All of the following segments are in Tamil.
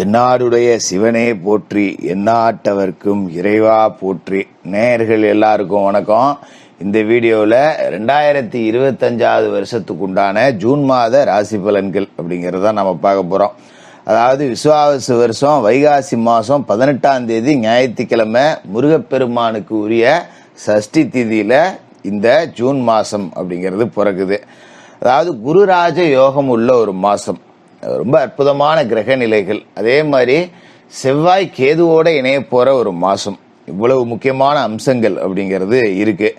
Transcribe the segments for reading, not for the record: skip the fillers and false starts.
தென்னாடுடைய சிவனே போற்றி, எந்நாட்டவர்க்கும் இறைவா போற்றி. நேயர்கள் எல்லாருக்கும் வணக்கம். இந்த வீடியோவில் 2025 வருஷத்துக்கு உண்டான ஜூன் மாத ராசி பலன்கள் அப்படிங்கிறத நம்ம பார்க்க போகிறோம். அதாவது விசுவாவசு வருஷம் வைகாசி மாதம் 18ஆம் தேதி ஞாயிற்றுக்கிழமை முருகப்பெருமானுக்கு உரிய சஷ்டி திதியில் இந்த ஜூன் மாதம் அப்படிங்கிறது பிறகுது. அதாவது குருராஜ யோகம் உள்ள ஒரு மாதம், ரொம்ப அற்புதமான கிரக நிலைகள், அதே மாதிரி செவ்வாய் கேதுவோட இணைய போற ஒரு மாசம். இவ்வளவு முக்கியமான அம்சங்கள் அப்படிங்கிறது இருக்கு.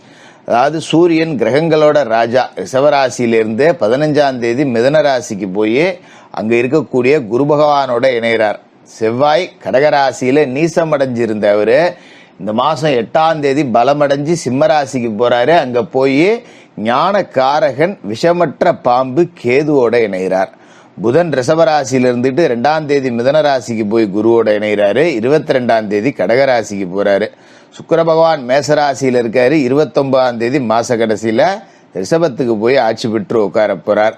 அதாவது சூரியன் கிரகங்களோட ராஜா ரிஷபராசியிலிருந்து 15ஆம் தேதி மிதன ராசிக்கு போய் அங்க இருக்கக்கூடிய குரு பகவானோட இணைகிறார். செவ்வாய் கடகராசியில நீசமடைஞ்சிருந்த அவரு இந்த மாசம் 8ஆம் தேதி பலமடைஞ்சு சிம்மராசிக்கு போறாரு. அங்க போய் ஞான காரகன் விஷமற்ற பாம்பு கேதுவோட இணைகிறார். புதன் ரிஷபராசியில இருந்துட்டு 2ஆம் தேதி மிதன ராசிக்கு போய் குருவோட இணைகிறாரு. 22ஆம் தேதி கடகராசிக்கு போறாரு. சுக்கிர பகவான் மேசராசியில இருக்காரு. 29ஆம் தேதி மாச கடைசியில ரிஷபத்துக்கு போய் ஆட்சி பெற்று உட்கார போறார்.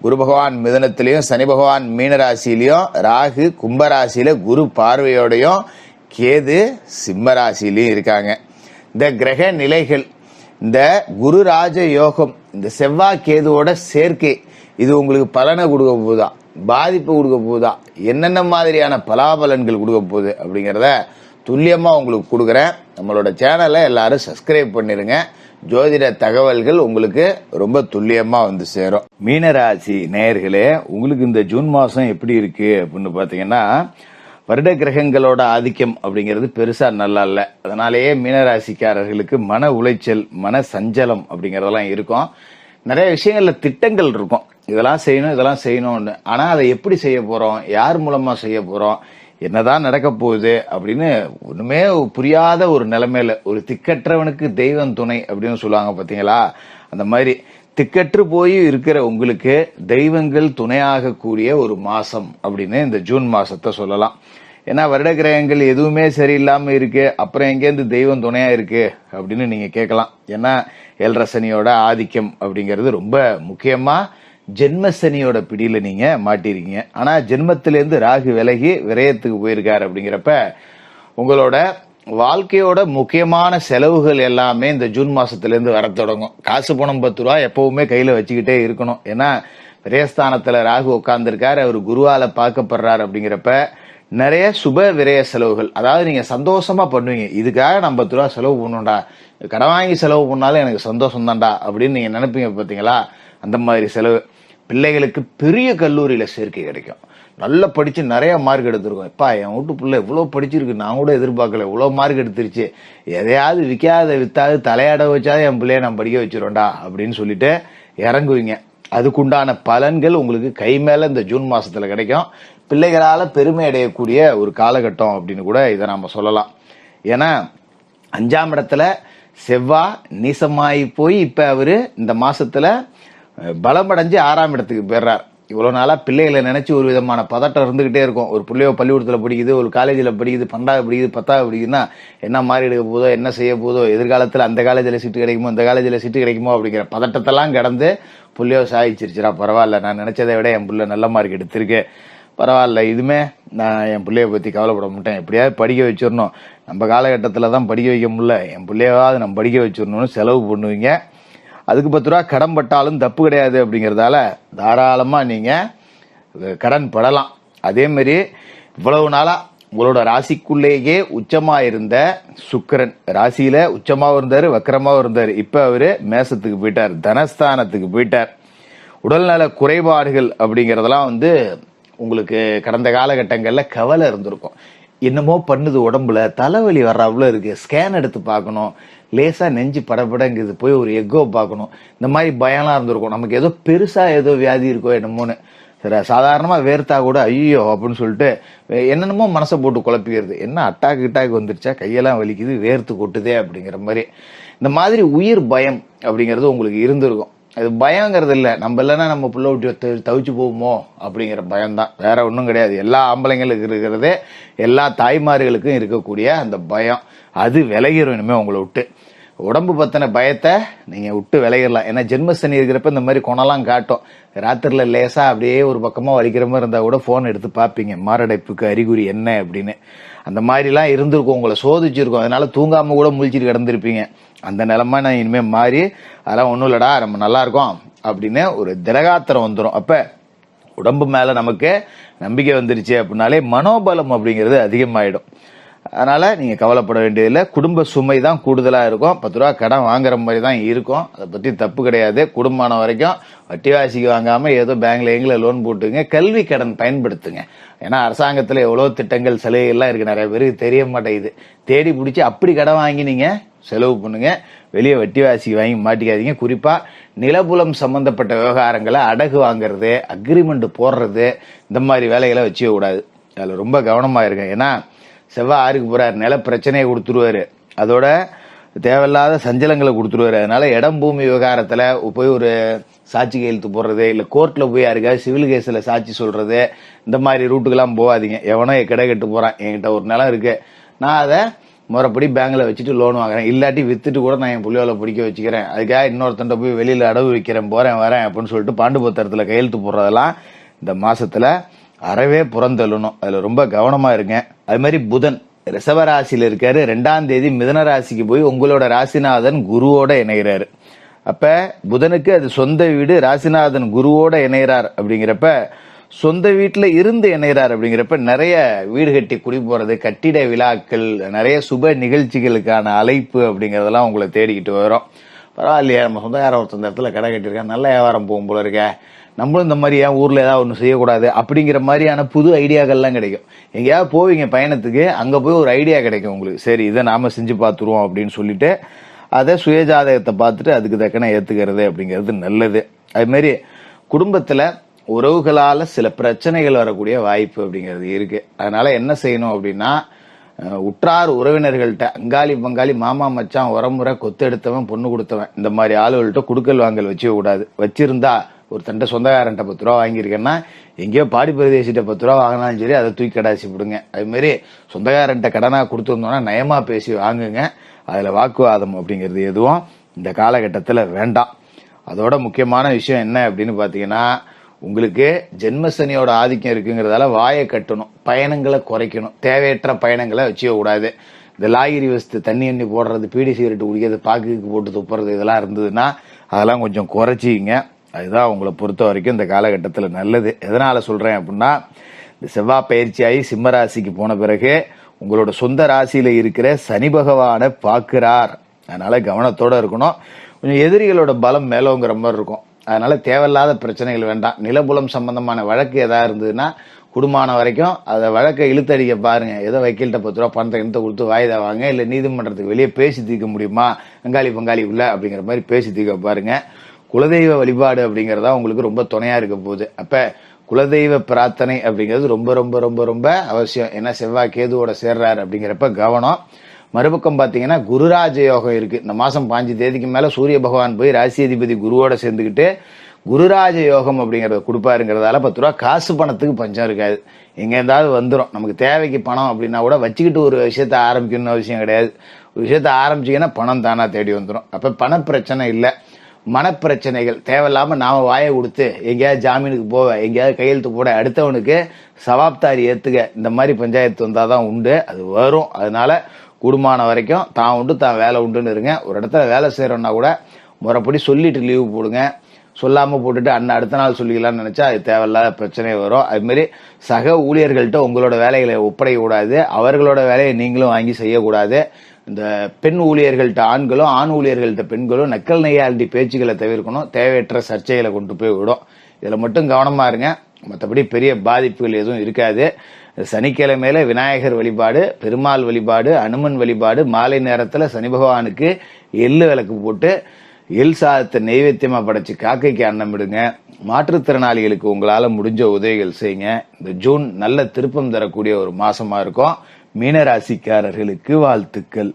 குரு பகவான் மிதனத்திலையும் சனி பகவான் மீனராசிலையும் ராகு கும்பராசியில குரு பார்வையோடையும் கேது சிம்மராசிலையும் இருக்காங்க. இந்த கிரக நிலைகள், இந்த குரு ராஜ யோகம், இந்த செவ்வாய் கேதுவோட சேர்க்கை, இது உங்களுக்கு பலனை கொடுக்க போகுதா, பாதிப்பு கொடுக்க போகுதா, என்னென்ன மாதிரியான பலாபலன்கள் கொடுக்க போகுது அப்படிங்கிறத துல்லியமா உங்களுக்கு கொடுக்குறேன். நம்மளோட சேனலை எல்லாரும் சப்ஸ்கிரைப் பண்ணிருங்க. ஜோதிட தகவல்கள் உங்களுக்கு ரொம்ப துல்லியமா வந்து சேரும். மீனராசி நேயர்களே, உங்களுக்கு இந்த ஜூன் மாசம் எப்படி இருக்கு அப்படின்னு பாத்தீங்கன்னா, வருட கிரகங்களோட ஆதிக்கம் அப்படிங்கிறது பெருசா நல்லா இல்லை. அதனாலேயே மீனராசிக்காரர்களுக்கு மன உளைச்சல், மன சஞ்சலம் அப்படிங்கறதெல்லாம் இருக்கும். நிறைய விஷயங்கள்ல திட்டங்கள் இருக்கும், இதெல்லாம் செய்யணும் இதெல்லாம் செய்யணும்னு. ஆனா அதை எப்படி செய்ய போறோம், யார் மூலமா செய்ய போறோம், என்னதான் நடக்க போகுது அப்படின்னு ஒண்ணுமே புரியாத ஒரு நிலைமையில, ஒரு திக்கற்றவனுக்கு தெய்வம் துணை அப்படின்னு சொல்லுவாங்க பாத்தீங்களா, அந்த மாதிரி திக்கற்று போய் இருக்கிற உங்களுக்கு தெய்வங்கள் துணையாக கூடிய ஒரு மாசம் அப்படின்னு இந்த ஜூன் மாசத்தை சொல்லலாம். ஏன்னா வருட கிரகங்கள் எதுவுமே சரியில்லாம இருக்கு, அப்புறம் எங்கேருந்து தெய்வம் துணையா இருக்கு அப்படின்னு நீங்க கேட்கலாம். ஏன்னா ஏழரசனியோட ஆதிக்கம் அப்படிங்கிறது ரொம்ப முக்கியமா ஜென்மசனியோட பிடியில நீங்க மாட்டிருக்கீங்க. ஆனா ஜென்மத்திலேருந்து ராகு விலகி விரயத்துக்கு போயிருக்காரு. அப்படிங்கிறப்ப உங்களோட வாழ்க்கையோட முக்கியமான செலவுகள் எல்லாமே இந்த ஜூன் மாசத்துல இருந்து வர தொடங்கும். காசு பணம் 10 ரூபா எப்பவுமே கையில வச்சுக்கிட்டே இருக்கணும். ஏன்னா விரயஸ்தானத்துல ராகு உட்கார்ந்துருக்காரு, அவர் குருவால பார்க்கப்படுறாரு. அப்படிங்கிறப்ப நிறைய சுப விரய செலவுகள், அதாவது நீங்க சந்தோஷமா பண்ணுவீங்க, இதுக்காக நான் 10 ரூபா செலவு பண்ணுண்டா, கடன் வாங்கி செலவு பண்ணாலும் எனக்கு சந்தோஷம் தான்டா அப்படின்னு நீங்க நினைப்பீங்க பாத்தீங்களா, அந்த மாதிரி செலவு. பிள்ளைகளுக்கு பெரிய கல்லூரியில சேர்க்கை கிடைக்கும், நல்லா படிச்சு நிறைய மார்க் எடுத்திருக்கோம். எப்பா என் வீட்டு பிள்ளை இவ்வளவு படிச்சிருக்கு, நான் கூட எதிர்பார்க்கல, இவ்வளவு மார்க் எடுத்துருச்சு, எதையாவது விற்காது தலையாட வச்சாவது என் பிள்ளைய நான் படிக்க வச்சிருவேன்டா அப்படின்னு சொல்லிட்டு இறங்குவீங்க. அதுக்குண்டான பலன்கள் உங்களுக்கு கை மேல இந்த ஜூன் மாசத்துல கிடைக்கும். பிள்ளைகளால பெருமை அடையக்கூடிய ஒரு காலகட்டம் அப்படின்னு கூட இதை நாம சொல்லலாம். ஏன்னா 5ஆம் இடத்துல செவ்வாய் நீசமாயி போய் இப்ப அவரு இந்த மாசத்துல பலமடைஞ்சு 6ஆம் இடத்துக்கு போயிடுறார். இவ்வளவு நாளா பிள்ளைகளை நினைச்சு ஒரு விதமான பதட்டம் இருந்துகிட்டே இருக்கும். ஒரு பிள்ளையோ பள்ளிக்கூடத்துல படிக்குது, ஒரு காலேஜில் படிக்குது, 12வது படிக்குது, 10வது படிக்குதுன்னா என்ன மாறி எடுக்க போதோ, என்ன செய்ய போதோ, எதிர்காலத்துல அந்த காலேஜில் சீட்டு கிடைக்குமோ, இந்த காலேஜில் சீட்டு கிடைக்குமோ அப்படிங்கிற பதட்டத்தெல்லாம் கடந்து புள்ளையோ சாதிச்சிருச்சுரா, பரவாயில்ல, நான் நினைச்சதை விட என் பிள்ளை நல்ல மார்க் எடுத்திருக்கு, பரவாயில்ல, இதுமே நான் என் பிள்ளைய பத்தி கவலைப்பட மாட்டேன், எப்படியாவது படிக்க வச்சிடணும், நம்ம காலகட்டத்துல தான் படிக்க வைக்க முடியல, என் பிள்ளையாவது நம்ம படிக்க வச்சிடணும்னு செலவு பண்ணுவீங்க. அதுக்கு 10 ரூபா கடன் பட்டாலும் தப்பு கிடையாது. அப்படிங்கறதால தாராளமா நீங்க கடன் படலாம். அதே மாதிரி இவ்வளவு நாளா உங்களோட ராசிக்குள்ளேயே உச்சமா இருந்த சுக்கிரன் ராசியில உச்சமாவும் இருந்தாரு, வக்கரமாவும் இருந்தாரு. இப்ப அவரு மேசத்துக்கு போயிட்டார், தனஸ்தானத்துக்கு போயிட்டார். உடல்நல குறைபாடுகள் அப்படிங்கறதெல்லாம் உங்களுக்கு கடந்த காலகட்டங்கள்ல கவலை இருந்திருக்கும். என்னமோ பண்ணுது, உடம்புல தலைவலி வர்றவ்வளோ இருக்கு, ஸ்கேன் எடுத்து பார்க்கணும், லேசா நெஞ்சு படப்படங்குது, போய் ஒரு எக்கோ பார்க்கணும், இந்த மாதிரி பயம்லாம் இருந்திருக்கும். நமக்கு ஏதோ பெருசா ஏதோ வியாதி இருக்கோ என்னமோன்னு. சரி, சாதாரணமா வேர்த்தா கூட ஐயோ அப்படின்னு சொல்லிட்டு என்னென்னமோ மனசை போட்டு குழப்பிக்கிறது, என்ன அட்டாக் வந்துருச்சா, கையெல்லாம் வலிக்குது, வேர்த்து கொட்டுதே அப்படிங்கிற மாதிரி. இந்த மாதிரி உயிர் பயம் அப்படிங்கிறது உங்களுக்கு இருந்திருக்கும். அது பயங்கிறது இல்லை, நம்ம இல்லைன்னா நம்ம பிள்ளை விட்டு தவிச்சு போகுமோ அப்படிங்கிற பயம்தான், வேற ஒன்றும் கிடையாது. எல்லா ஆம்பளைங்களுக்கு இருக்கிறதே எல்லா தாய்மார்களுக்கும் இருக்கக்கூடிய அந்த பயம், அது விலகிரும் இனிமே உங்களை விட்டு. உடம்பு பத்தின பயத்தை நீங்க விட்டு விளையிடலாம். ஏன்னா ஜென்மசனி இருக்கிறப்ப இந்த மாதிரி குணம்லாம் காட்டும். ராத்திரில லேசா அப்படியே ஒரு பக்கமா வலிக்கிற மாதிரி இருந்தா கூட போன் எடுத்து பார்ப்பீங்க, மாரடைப்புக்கு அறிகுறி என்ன அப்படின்னு. அந்த மாதிரிலாம் இருந்திருக்கும், உங்களை சோதிச்சிருக்கும். அதனால தூங்காம கூட முழிச்சிட்டு கிடந்திருப்பீங்க. அந்த நிலைமை நான் இனிமே மாறி அதெல்லாம் ஒன்றும் இல்லடா நம்ம நல்லா இருக்கோம் அப்படின்னு ஒரு திரகாத்திரம் வந்துடும். அப்ப உடம்பு மேல நமக்கு நம்பிக்கை வந்துருச்சு அப்படின்னாலே மனோபலம் அப்படிங்கிறது அதிகமாயிடும். அதனால நீங்க கவலைப்பட வேண்டியதில்லை. குடும்ப சுமை தான் கூடுதலா இருக்கும். 10 ரூபா கடன் வாங்குற மாதிரி தான் இருக்கும். அதை பத்தி தப்பு கிடையாது. குடும்பமான வரைக்கும் வட்டி வாசிக்கு வாங்காம ஏதோ பேங்க்ல எங்களை லோன் போட்டுங்க. கல்வி கடன் பயன்படுத்துங்க. ஏன்னா அரசாங்கத்துல எவ்வளவு திட்டங்கள் சலுகைகள்லாம் இருக்கு, நிறைய பேருக்கு தெரிய மாட்டேங்குது. தேடி பிடிச்சி அப்படி கடன் வாங்கி நீங்க செலவு பண்ணுங்க. வெளியே வட்டி வாசிக்கு வாங்கி மாட்டிக்காதீங்க. குறிப்பா நிலபுலம் சம்பந்தப்பட்ட விவகாரங்களை அடகு வாங்குறது, அக்ரிமெண்ட் போடுறது, இந்த மாதிரி வேலைகளை வச்சுக்க கூடாது. அதுல ரொம்ப கவனமா இருங்க. ஏன்னா செவ்வாய் 6க்கு போறாரு, நில பிரச்சனையை கொடுத்துருவாரு, அதோட தேவையில்லாத சஞ்சலங்களை கொடுத்துருவாரு. அதனால இடம் பூமி விவகாரத்துல போய் ஒரு சாட்சி கையெழுத்து போடுறது, இல்ல கோர்ட்ல போய் யாருக்காவது சிவில் கேஸ்ல சாட்சி சொல்றது, இந்த மாதிரி ரூட்டுக்கெல்லாம் போகாதீங்க. எவனோ கடை கட்டு போறான், என்கிட்ட ஒரு நிலம் இருக்கு, நான் அதை முறைப்படி பேங்க்ல வச்சுட்டு லோன் வாங்குறேன், இல்லாட்டி வித்துட்டு கூட நான் என் புள்ளியோல பிடிக்க வச்சுக்கிறேன், அதுக்காக இன்னொருத்தண்ட போய் வெளியில அடவு வைக்கிறேன், போறேன் வரேன் அப்படின்னு சொல்லிட்டு பாண்டு பத்திரத்துல கையெழுத்து போடுறதெல்லாம் இந்த மாசத்துல அறவே புறந்தள்ளணும். அதுல ரொம்ப கவனமா இருங்க. அது மாதிரி புதன் ரிஷப ராசியில இருக்காரு. 2ஆம் தேதி மிதுன ராசிக்கு போய் உங்களோட ராசிநாதன் குருவோட இணைகிறாரு. அப்ப புதனுக்கு அது சொந்த வீடு, ராசிநாதன் குருவோட இணைகிறார். அப்படிங்கிறப்ப சொந்த வீட்டுல இருந்து இணைகிறார். அப்படிங்கிறப்ப நிறைய வீடு கட்டி குடி போறது, கட்டிட விழாக்கள், நிறைய சுப நிகழ்ச்சிகளுக்கான அழைப்பு அப்படிங்கறதெல்லாம் உங்களை தேடிக்கிட்டு வரும். பரவாயில்லையா, நம்ம சொந்தக்கார ஒருத்தர் இடத்துல கடை கட்டிருக்கேன், நல்ல வியாபாரம் போகும் போல இருக்க, நம்மளும் இந்த மாதிரி ஏன் ஊர்ல ஏதாவது ஒண்ணு செய்யக்கூடாது அப்படிங்கிற மாதிரியான புது ஐடியாக்கள்லாம் கிடைக்கும். எங்கேயாவது போவீங்க பயணத்துக்கு, அங்க போய் ஒரு ஐடியா கிடைக்கும் உங்களுக்கு, சரி இதை நாம செஞ்சு பார்த்துருவோம் அப்படின்னு சொல்லிட்டு அதை சுயஜாதகத்தை பார்த்துட்டு அதுக்கு தக்கன ஏத்துக்கிறது அப்படிங்கிறது நல்லது. அது மாதிரி குடும்பத்துல உறவுகளால சில பிரச்சனைகள் வரக்கூடிய வாய்ப்பு அப்படிங்கிறது இருக்கு. அதனால என்ன செய்யணும் அப்படின்னா, உற்றார் உறவினர்கள்ட்ட, அங்காளி பங்காளி மாமா மச்சான் உரமுறை கொத்து எடுத்தவன் பொண்ணு கொடுத்தவன், இந்த மாதிரி ஆளுகள்கிட்ட குடுக்கல் வாங்கல் வச்சுக்க கூடாது. வச்சிருந்தா ஒரு தண்டை சொந்தக்காரன்ட்ட 10 ரூபா வாங்கியிருக்கேன்னா எங்கேயோ பாடி பிரதேசிட்ட 10 ரூபா வாங்கினாலும் சரி அதை தூக்கி கடாசி விடுங்க. அது மாதிரி சொந்தக்காரன்ட்ட கடனா கொடுத்துருந்தோம்னா நயமா பேசி வாங்குங்க. அதுல வாக்குவாதம் அப்படிங்கிறது எதுவும் இந்த காலகட்டத்துல வேண்டாம். அதோட முக்கியமான விஷயம் என்ன அப்படின்னு பாத்தீங்கன்னா, உங்களுக்கு ஜென்மசனியோட ஆதிக்கம் இருக்குங்கிறதால வாயை கட்டணும், பயணங்களை குறைக்கணும், தேவையற்ற பயணங்களை வச்சுக்க கூடாது. இந்த லாகிரி வஸ்து, தண்ணி எண்ணி போடுறது, பீடி சிகரெட் குடிக்கிறது, பாக்குக்கு போட்டு துப்புறது, இதெல்லாம் இருந்ததுன்னா அதெல்லாம் கொஞ்சம் குறைச்சிங்க. அதுதான் உங்களை பொறுத்த வரைக்கும் இந்த காலகட்டத்தில் நல்லது. எதனால சொல்றேன் அப்படின்னா, இந்த செவ்வாய் பயிற்சியாகி சிம்ம ராசிக்கு போன பிறகு உங்களோட சொந்த ராசியில இருக்கிற சனி பகவானை பார்க்கிறார். அதனால கவனத்தோட இருக்கணும். கொஞ்சம் எதிரிகளோட பலம் மேலோங்கிற மாதிரி இருக்கும். அதனால தேவையில்லாத பிரச்சனைகள் வேண்டாம். நிலபுலம் சம்பந்தமான வழக்கு ஏதாவது இருந்ததுன்னா குடும்பமான வரைக்கும் அதை வழக்கை இழுத்தடிக்க பாருங்க. ஏதோ வக்கீல்கிட்ட 10 ரூபா பணத்தை இழுத்த கொடுத்து வாய்தா வாங்க, இல்ல நீதிமன்றத்துக்கு வெளியே பேசி தீர்க்க முடியுமா, அங்காளி பங்காளி உள்ள அப்படிங்கிற மாதிரி பேசி தீர்க்க பாருங்க. குலதெய்வ வழிபாடு அப்படிங்கறதா உங்களுக்கு ரொம்ப துணையா இருக்க போகுது. அப்ப குலதெய்வ பிரார்த்தனை அப்படிங்கிறது ரொம்ப ரொம்ப ரொம்ப ரொம்ப அவசியம். ஏன்னா செவ்வாய் கேதுவோட சேர்றாரு அப்படிங்கிறப்ப கவனம். மறுபக்கம் பாத்தீங்கன்னா குருராஜ யோகம் இருக்கு. இந்த மாசம் 5 தேதிக்கு மேல சூரிய பகவான் போய் ராசியதிபதி குருவோட சேர்ந்துக்கிட்டு குருராஜ யோகம் அப்படிங்கறத கொடுப்பாருங்கிறதால 10 ரூபா காசு பணத்துக்கு பஞ்சம் இருக்காது. எங்க இருந்தாவது வந்துடும். நமக்கு தேவைக்கு பணம் அப்படின்னா கூட வச்சுக்கிட்டு ஒரு விஷயத்த ஆரம்பிக்கணும்னு அவசியம் கிடையாது. ஒரு விஷயத்த ஆரம்பிச்சீங்கன்னா பணம் தானா தேடி வந்துடும். அப்ப பண பிரச்சனை இல்லை, மனப்பிரச்சனைகள். தேவையில்லாம நாம வாயை கொடுத்து எங்கேயாவது ஜாமீனுக்கு போவ, எங்கேயாவது கையெழுத்து போட, அடுத்தவனுக்கு சவாப்தாரி ஏத்துக்க, இந்த மாதிரி பஞ்சாயத்து வந்தாதான் உண்டு. அது வரும். அதனால கூடுமான வரைக்கும் தான் உண்டு தான் வேலை உண்டுன்னு இருங்க. ஒரு இடத்துல வேலை செய்யறோம்னா கூட முறைப்படி சொல்லிட்டு லீவு போடுங்க. சொல்லாம போட்டுட்டு அடுத்த நாள் சொல்லிக்கலாம்னு நினைச்சா அது தேவையில்லாத பிரச்சனை வரும். அது மாதிரி சக ஊழியர்கள்ட்ட உங்களோட வேலைகளை ஒப்படைக்க கூடாது. அவர்களோட வேலையை நீங்களும் வாங்கி செய்யக்கூடாது. இந்த பெண் ஊழியர்கள்ட்ட ஆண்களும், ஆண் ஊழியர்கள்ட்ட பெண்களும் நக்கல் நையாண்டி பேச்சுக்களை தவிர்க்கணும். தேவையற்ற சர்ச்சைகளை கொண்டு போய் விடும். இதுல மட்டும் கவனமா இருங்க. மற்றபடி பெரிய பாதிப்புகள் எதுவும் இருக்காது. சனிக்கிழமையில விநாயகர் வழிபாடு, பெருமாள் வழிபாடு, அனுமன் வழிபாடு, மாலை நேரத்துல சனி பகவானுக்கு எள்ளு விளக்கு போட்டு எள் சாதத்தை நெய்வேத்தியமா படைச்சு காக்கைக்கு அன்னம் விடுங்க. மாற்றுத்திறனாளிகளுக்கு உங்களால முடிஞ்ச உதவிகள் செய்யுங்க. இந்த ஜூன் நல்ல திருப்பம் தரக்கூடிய ஒரு மாசமா இருக்கும். மீனராசிக்காரர்களுக்கு வாழ்த்துக்கள்.